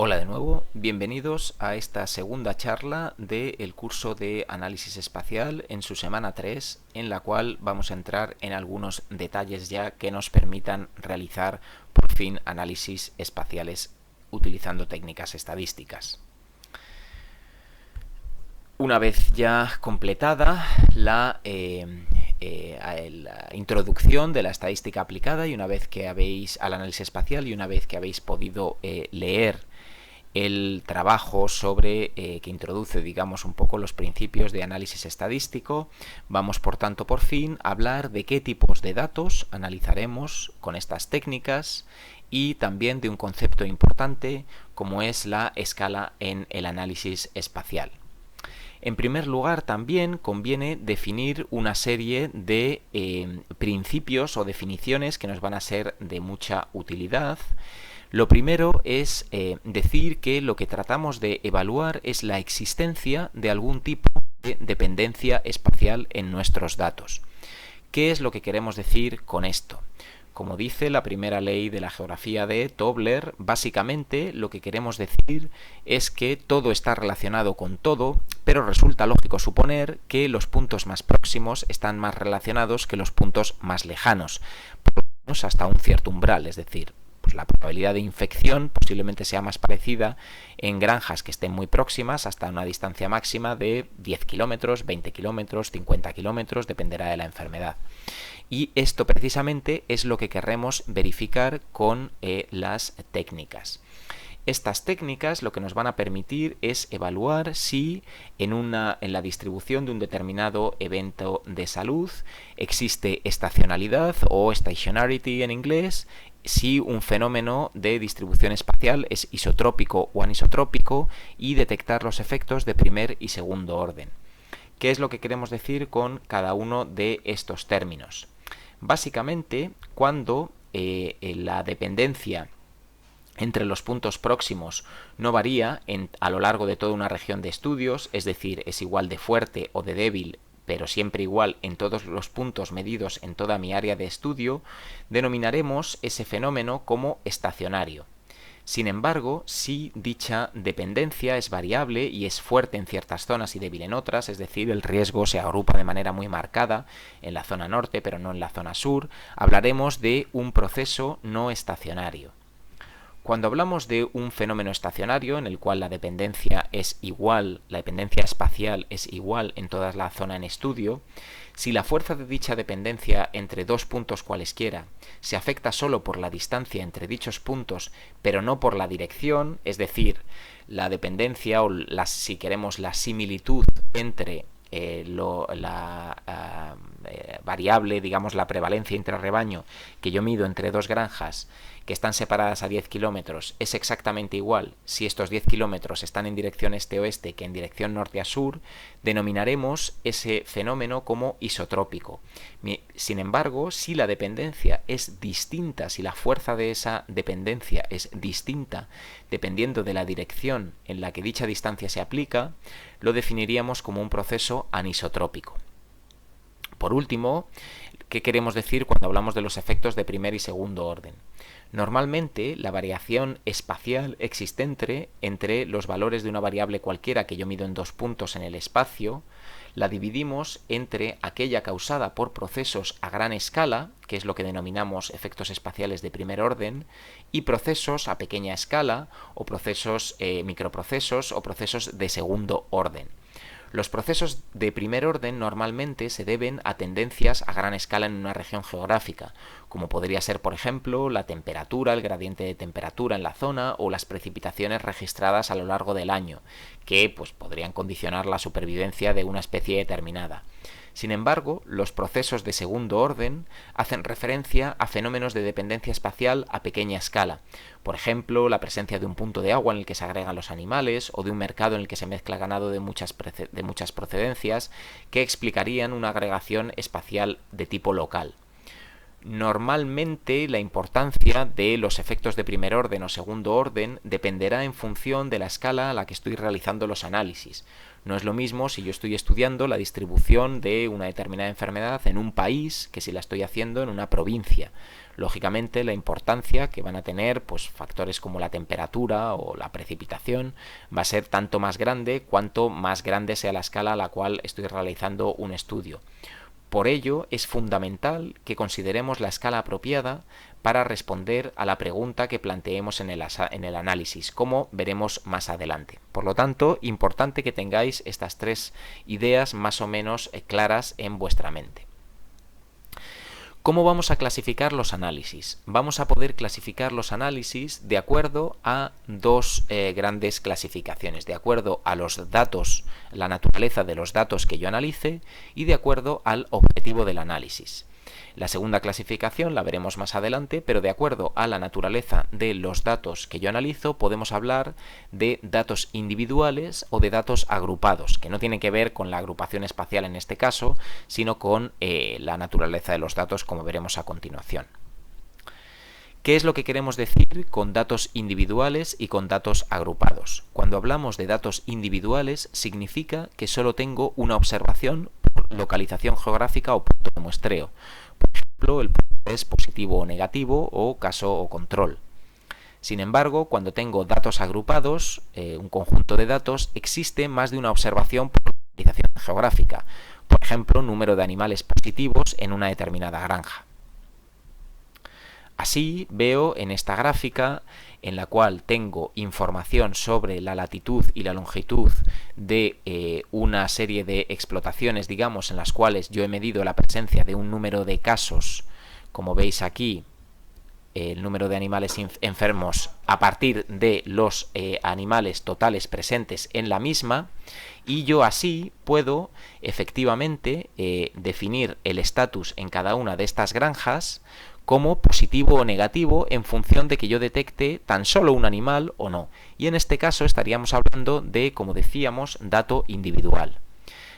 Hola de nuevo, bienvenidos a esta segunda charla del curso de análisis espacial en su semana 3, en la cual vamos a entrar en algunos detalles ya que nos permitan realizar por fin análisis espaciales utilizando técnicas estadísticas. Una vez ya completada la introducción de la estadística aplicada y una vez que habéis al análisis espacial y una vez que habéis podido leer el trabajo sobre que introduce, digamos, un poco los principios de análisis estadístico, vamos por tanto por fin a hablar de qué tipos de datos analizaremos con estas técnicas y también de un concepto importante como es la escala en el análisis espacial. En primer lugar, también conviene definir una serie de principios o definiciones que nos van a ser de mucha utilidad. Lo primero es decir que lo que tratamos de evaluar es la existencia de algún tipo de dependencia espacial en nuestros datos. ¿Qué es lo que queremos decir con esto? Como dice la primera ley de la geografía de Tobler, básicamente lo que queremos decir es que todo está relacionado con todo, pero resulta lógico suponer que los puntos más próximos están más relacionados que los puntos más lejanos, por lo menos hasta un cierto umbral, es decir, pues la probabilidad de infección posiblemente sea más parecida en granjas que estén muy próximas hasta una distancia máxima de 10 kilómetros, 20 kilómetros, 50 kilómetros, dependerá de la enfermedad. Y esto precisamente es lo que queremos verificar con las técnicas. Estas técnicas lo que nos van a permitir es evaluar si en la distribución de un determinado evento de salud existe estacionalidad o stationarity en inglés, si un fenómeno de distribución espacial es isotrópico o anisotrópico y detectar los efectos de primer y segundo orden. ¿Qué es lo que queremos decir con cada uno de estos términos? Básicamente, cuando la dependencia entre los puntos próximos no varía a lo largo de toda una región de estudios, es decir, es igual de fuerte o de débil, pero siempre igual en todos los puntos medidos en toda mi área de estudio, denominaremos ese fenómeno como estacionario. Sin embargo, si dicha dependencia es variable y es fuerte en ciertas zonas y débil en otras, es decir, el riesgo se agrupa de manera muy marcada en la zona norte pero no en la zona sur, hablaremos de un proceso no estacionario. Cuando hablamos de un fenómeno estacionario en el cual la dependencia es igual, la dependencia espacial es igual en toda la zona en estudio, si la fuerza de dicha dependencia entre dos puntos cualesquiera se afecta solo por la distancia entre dichos puntos, pero no por la dirección, es decir, la dependencia o si queremos la similitud entre variable, digamos la prevalencia intrarrebaño que yo mido entre dos granjas que están separadas a 10 kilómetros es exactamente igual si estos 10 kilómetros están en dirección este-oeste que en dirección norte a sur, denominaremos ese fenómeno como isotrópico. Sin embargo, si la dependencia es distinta, si la fuerza de esa dependencia es distinta dependiendo de la dirección en la que dicha distancia se aplica, lo definiríamos como un proceso anisotrópico. Por último, ¿qué queremos decir cuando hablamos de los efectos de primer y segundo orden? Normalmente, la variación espacial existente entre los valores de una variable cualquiera que yo mido en dos puntos en el espacio, la dividimos entre aquella causada por procesos a gran escala, que es lo que denominamos efectos espaciales de primer orden, y procesos a pequeña escala, o procesos microprocesos, o procesos de segundo orden. Los procesos de primer orden normalmente se deben a tendencias a gran escala en una región geográfica, como podría ser, por ejemplo, la temperatura, el gradiente de temperatura en la zona o las precipitaciones registradas a lo largo del año, que podrían condicionar la supervivencia de una especie determinada. Sin embargo, los procesos de segundo orden hacen referencia a fenómenos de dependencia espacial a pequeña escala. Por ejemplo, la presencia de un punto de agua en el que se agregan los animales o de un mercado en el que se mezcla ganado de muchas procedencias que explicarían una agregación espacial de tipo local. Normalmente la importancia de los efectos de primer orden o segundo orden dependerá en función de la escala a la que estoy realizando los análisis. No es lo mismo si yo estoy estudiando la distribución de una determinada enfermedad en un país que si la estoy haciendo en una provincia. Lógicamente, la importancia que van a tener pues factores como la temperatura o la precipitación va a ser tanto más grande cuanto más grande sea la escala a la cual estoy realizando un estudio. Por ello, es fundamental que consideremos la escala apropiada para responder a la pregunta que planteemos en el análisis, como veremos más adelante. Por lo tanto, importante que tengáis estas tres ideas más o menos claras en vuestra mente. ¿Cómo vamos a clasificar los análisis? Vamos a poder clasificar los análisis de acuerdo a dos grandes clasificaciones, de acuerdo a los datos, la naturaleza de los datos que yo analice y de acuerdo al objetivo del análisis. La segunda clasificación la veremos más adelante, pero de acuerdo a la naturaleza de los datos que yo analizo, podemos hablar de datos individuales o de datos agrupados, que no tienen que ver con la agrupación espacial en este caso, sino con la naturaleza de los datos, como veremos a continuación. ¿Qué es lo que queremos decir con datos individuales y con datos agrupados? Cuando hablamos de datos individuales, significa que solo tengo una observación por localización geográfica o punto de muestreo. Por ejemplo, el punto es positivo o negativo o caso o control. Sin embargo, cuando tengo datos agrupados, un conjunto de datos, existe más de una observación por localización geográfica. Por ejemplo, número de animales positivos en una determinada granja. Así veo en esta gráfica, en la cual tengo información sobre la latitud y la longitud de una serie de explotaciones, digamos, en las cuales yo he medido la presencia de un número de casos, como veis aquí, el número de animales enfermos a partir de los animales totales presentes en la misma, y yo así puedo efectivamente definir el estatus en cada una de estas granjas como positivo o negativo en función de que yo detecte tan solo un animal o no. Y en este caso estaríamos hablando de, como decíamos, dato individual.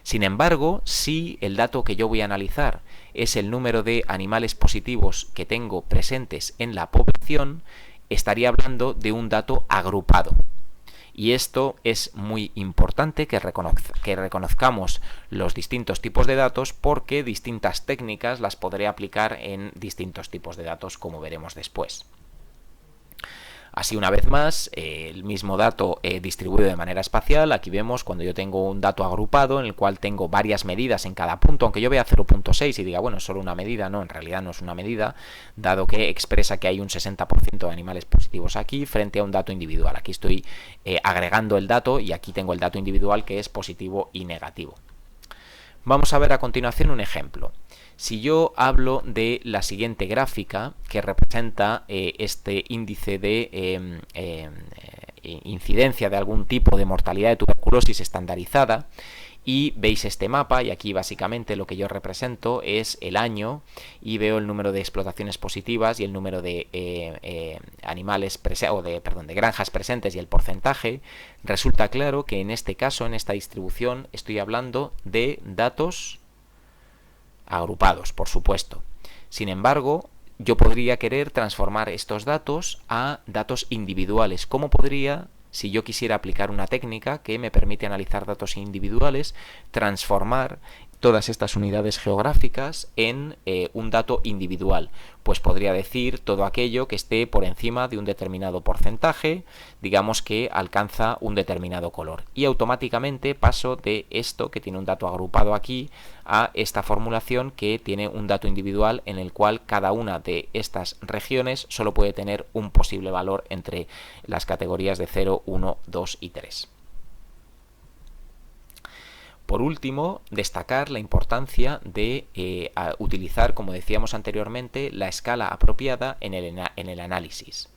Sin embargo, si el dato que yo voy a analizar es el número de animales positivos que tengo presentes en la población, estaría hablando de un dato agrupado. Y esto es muy importante que reconozcamos los distintos tipos de datos, porque distintas técnicas las podré aplicar en distintos tipos de datos, como veremos después. Así, una vez más, el mismo dato distribuido de manera espacial. Aquí vemos cuando yo tengo un dato agrupado en el cual tengo varias medidas en cada punto, aunque yo vea 0.6 y diga, bueno, es solo una medida. No, en realidad no es una medida, dado que expresa que hay un 60% de animales positivos aquí frente a un dato individual. Aquí estoy agregando el dato y aquí tengo el dato individual, que es positivo y negativo. Vamos a ver a continuación un ejemplo. Si yo hablo de la siguiente gráfica, que representa este índice de incidencia de algún tipo de mortalidad de tuberculosis estandarizada, y veis este mapa, y aquí básicamente lo que yo represento es el año, y veo el número de explotaciones positivas y el número de animales de granjas presentes y el porcentaje, resulta claro que en este caso, en esta distribución, estoy hablando de datos agrupados, por supuesto. Sin embargo, yo podría querer transformar estos datos a datos individuales. ¿Cómo podría, si yo quisiera aplicar una técnica que me permite analizar datos individuales, transformar todas estas unidades geográficas en un dato individual? Pues podría decir todo aquello que esté por encima de un determinado porcentaje, digamos que alcanza un determinado color, y automáticamente paso de esto que tiene un dato agrupado aquí a esta formulación que tiene un dato individual, en el cual cada una de estas regiones solo puede tener un posible valor entre las categorías de 0, 1, 2 y 3. Por último, destacar la importancia de utilizar, como decíamos anteriormente, la escala apropiada en el análisis.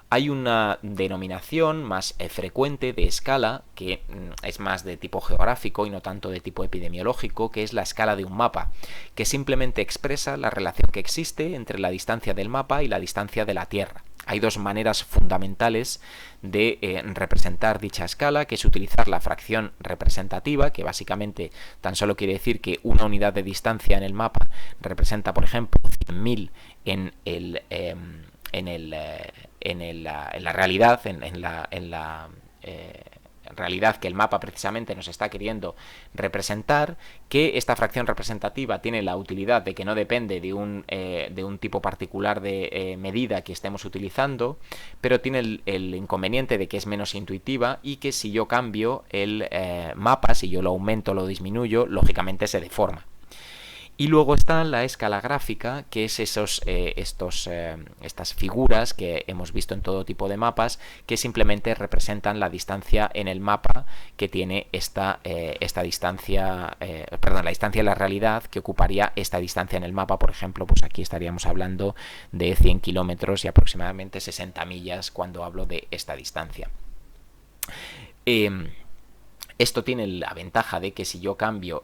Hay una denominación más frecuente de escala, que es más de tipo geográfico y no tanto de tipo epidemiológico, que es la escala de un mapa, que simplemente expresa la relación que existe entre la distancia del mapa y la distancia de la Tierra. Hay dos maneras fundamentales de representar dicha escala, que es utilizar la fracción representativa, que básicamente tan solo quiere decir que una unidad de distancia en el mapa representa, por ejemplo, 100.000 en la realidad, realidad que el mapa precisamente nos está queriendo representar, que esta fracción representativa tiene la utilidad de que no depende de un tipo particular de medida que estemos utilizando, pero tiene el inconveniente de que es menos intuitiva y que si yo cambio el mapa, si yo lo aumento o lo disminuyo, lógicamente se deforma. Y luego está la escala gráfica, que es estas figuras que hemos visto en todo tipo de mapas, que simplemente representan la distancia en el mapa que tiene esta distancia, la distancia en la realidad que ocuparía esta distancia en el mapa. Por ejemplo, pues aquí estaríamos hablando de 100 kilómetros y aproximadamente 60 millas cuando hablo de esta distancia. Esto tiene la ventaja de que si yo cambio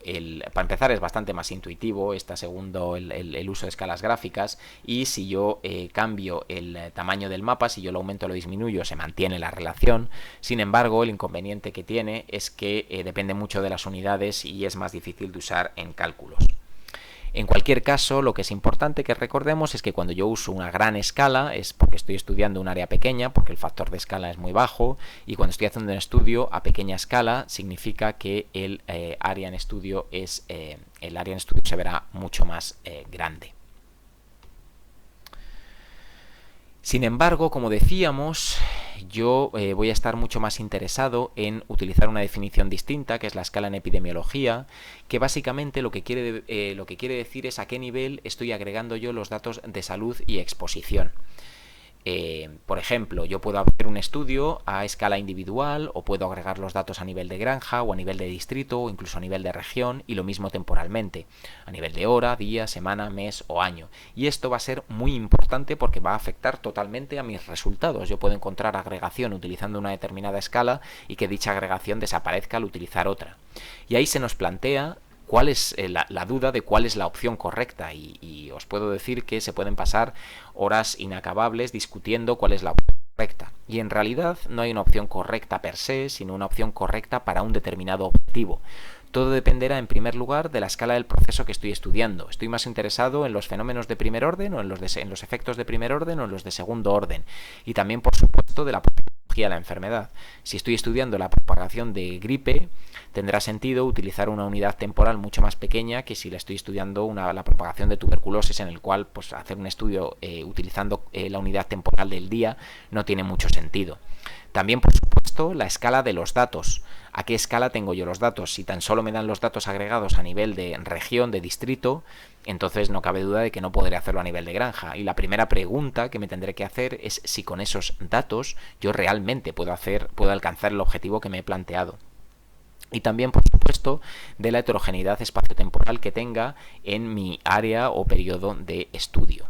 para empezar es bastante más intuitivo, está segundo el uso de escalas gráficas, y si yo cambio el tamaño del mapa, si yo lo aumento o lo disminuyo, se mantiene la relación. Sin embargo, el inconveniente que tiene es que depende mucho de las unidades y es más difícil de usar en cálculos. En cualquier caso, lo que es importante que recordemos es que cuando yo uso una gran escala es porque estoy estudiando un área pequeña, porque el factor de escala es muy bajo, y cuando estoy haciendo un estudio a pequeña escala significa que el área en estudio se verá mucho más grande. Sin embargo, como decíamos, yo voy a estar mucho más interesado en utilizar una definición distinta, que es la escala en epidemiología, que básicamente lo que quiere decir es a qué nivel estoy agregando yo los datos de salud y exposición. Por ejemplo, yo puedo hacer un estudio a escala individual, o puedo agregar los datos a nivel de granja o a nivel de distrito o incluso a nivel de región, y lo mismo temporalmente, a nivel de hora, día, semana, mes o año. Y esto va a ser muy importante porque va a afectar totalmente a mis resultados. Yo puedo encontrar agregación utilizando una determinada escala y que dicha agregación desaparezca al utilizar otra. Y ahí se nos plantea cuál es la duda de cuál es la opción correcta, y os puedo decir que se pueden pasar horas inacabables discutiendo cuál es la opción correcta, y en realidad no hay una opción correcta per se, sino una opción correcta para un determinado objetivo. Todo dependerá en primer lugar de la escala del proceso que estoy estudiando. ¿Estoy más interesado en los fenómenos de primer orden o en los efectos de primer orden o en los de segundo orden? Y también, por supuesto, de la patología de la enfermedad. Si estoy estudiando la propagación de gripe, tendrá sentido utilizar una unidad temporal mucho más pequeña que si la estoy estudiando la propagación de tuberculosis, en el cual pues hacer un estudio utilizando la unidad temporal del día no tiene mucho sentido. También, por supuesto, la escala de los datos. ¿A qué escala tengo yo los datos? Si tan solo me dan los datos agregados a nivel de región, de distrito, entonces no cabe duda de que no podré hacerlo a nivel de granja. Y la primera pregunta que me tendré que hacer es si con esos datos yo realmente puedo alcanzar el objetivo que me he planteado. Y también, por supuesto, de la heterogeneidad espaciotemporal que tenga en mi área o periodo de estudio.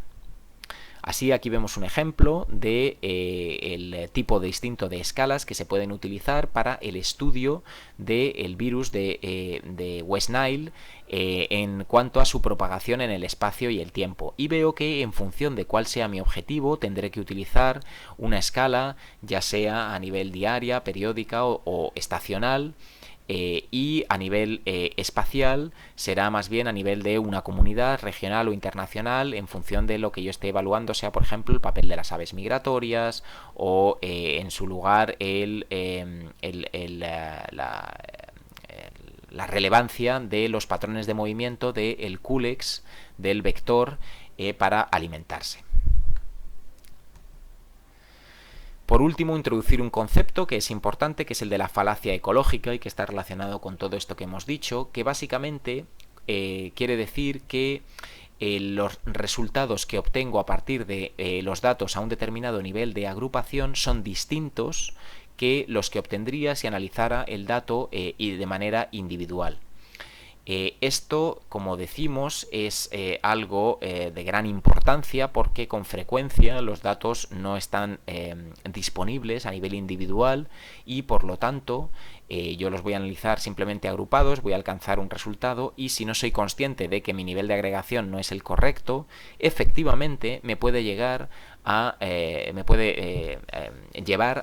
Así, aquí vemos un ejemplo de el tipo distinto de escalas que se pueden utilizar para el estudio del virus de West Nile en cuanto a su propagación en el espacio y el tiempo. Y veo que en función de cuál sea mi objetivo tendré que utilizar una escala, ya sea a nivel diaria, periódica o estacional. Y a nivel espacial será más bien a nivel de una comunidad regional o internacional, en función de lo que yo esté evaluando, sea por ejemplo el papel de las aves migratorias o en su lugar la relevancia de los patrones de movimiento del culex, del vector, para alimentarse. Por último, introducir un concepto que es importante, que es el de la falacia ecológica, y que está relacionado con todo esto que hemos dicho, que básicamente quiere decir que los resultados que obtengo a partir de los datos a un determinado nivel de agrupación son distintos que los que obtendría si analizara el dato y de manera individual. Esto, como decimos, es algo de gran importancia porque con frecuencia los datos no están disponibles a nivel individual y por lo tanto yo los voy a analizar simplemente agrupados, voy a alcanzar un resultado y si no soy consciente de que mi nivel de agregación no es el correcto, efectivamente me puede llevar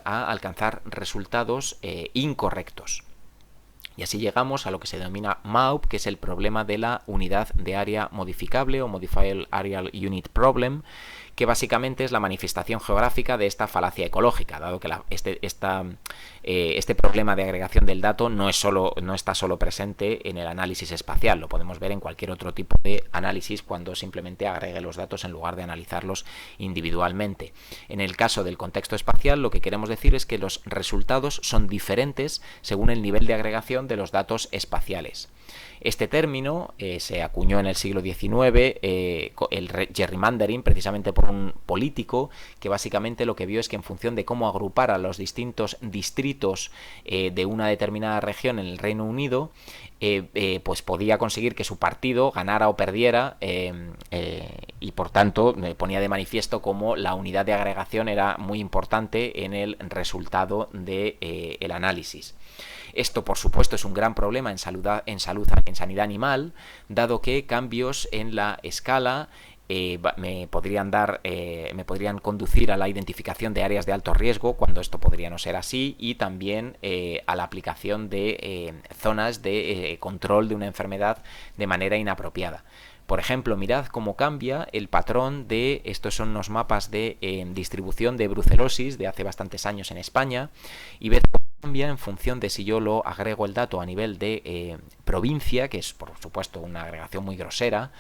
a alcanzar resultados incorrectos. Y así llegamos a lo que se denomina MAUP, que es el problema de la unidad de área modificable o Modifiable Areal Unit Problem, que básicamente es la manifestación geográfica de esta falacia ecológica, dado que este problema de agregación del dato no está solo presente en el análisis espacial, lo podemos ver en cualquier otro tipo de análisis cuando simplemente agregue los datos en lugar de analizarlos individualmente. En el caso del contexto espacial, lo que queremos decir es que los resultados son diferentes según el nivel de agregación de los datos espaciales. Este término se acuñó en el siglo XIX, el gerrymandering, precisamente por un político que básicamente lo que vio es que en función de cómo agrupar a los distintos distritos de una determinada región en el Reino Unido, pues podía conseguir que su partido ganara o perdiera, y por tanto ponía de manifiesto cómo la unidad de agregación era muy importante en el resultado del análisis. Esto, por supuesto, es un gran problema en sanidad animal, dado que cambios en la escala me podrían conducir a la identificación de áreas de alto riesgo, cuando esto podría no ser así, y también a la aplicación de zonas de control de una enfermedad de manera inapropiada. Por ejemplo, mirad cómo cambia el patrón de, estos son unos mapas de distribución de brucelosis de hace bastantes años en España, y ved cómo cambia en función de si yo lo agrego el dato a nivel de provincia, que es por supuesto una agregación muy grosera.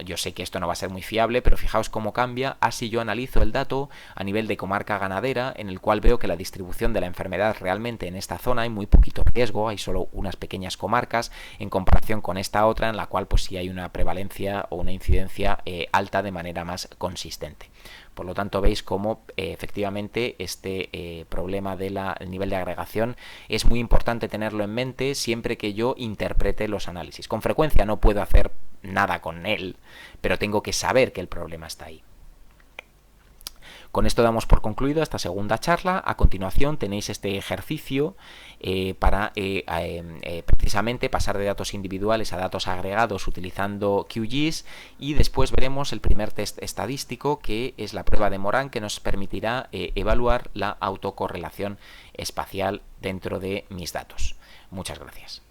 Yo sé que esto no va a ser muy fiable, pero fijaos cómo cambia así yo analizo el dato a nivel de comarca ganadera, en el cual veo que la distribución de la enfermedad realmente en esta zona hay muy poquito riesgo, hay solo unas pequeñas comarcas en comparación con esta otra en la cual pues sí hay una prevalencia o una incidencia alta de manera más consistente. Por lo tanto, veis cómo efectivamente este problema del nivel de agregación es muy importante tenerlo en mente siempre que yo interprete los análisis. Con frecuencia no puedo hacer nada con él, pero tengo que saber que el problema está ahí. Con esto damos por concluido esta segunda charla. A continuación tenéis este ejercicio para precisamente pasar de datos individuales a datos agregados utilizando QGIS, y después veremos el primer test estadístico, que es la prueba de Moran, que nos permitirá evaluar la autocorrelación espacial dentro de mis datos. Muchas gracias.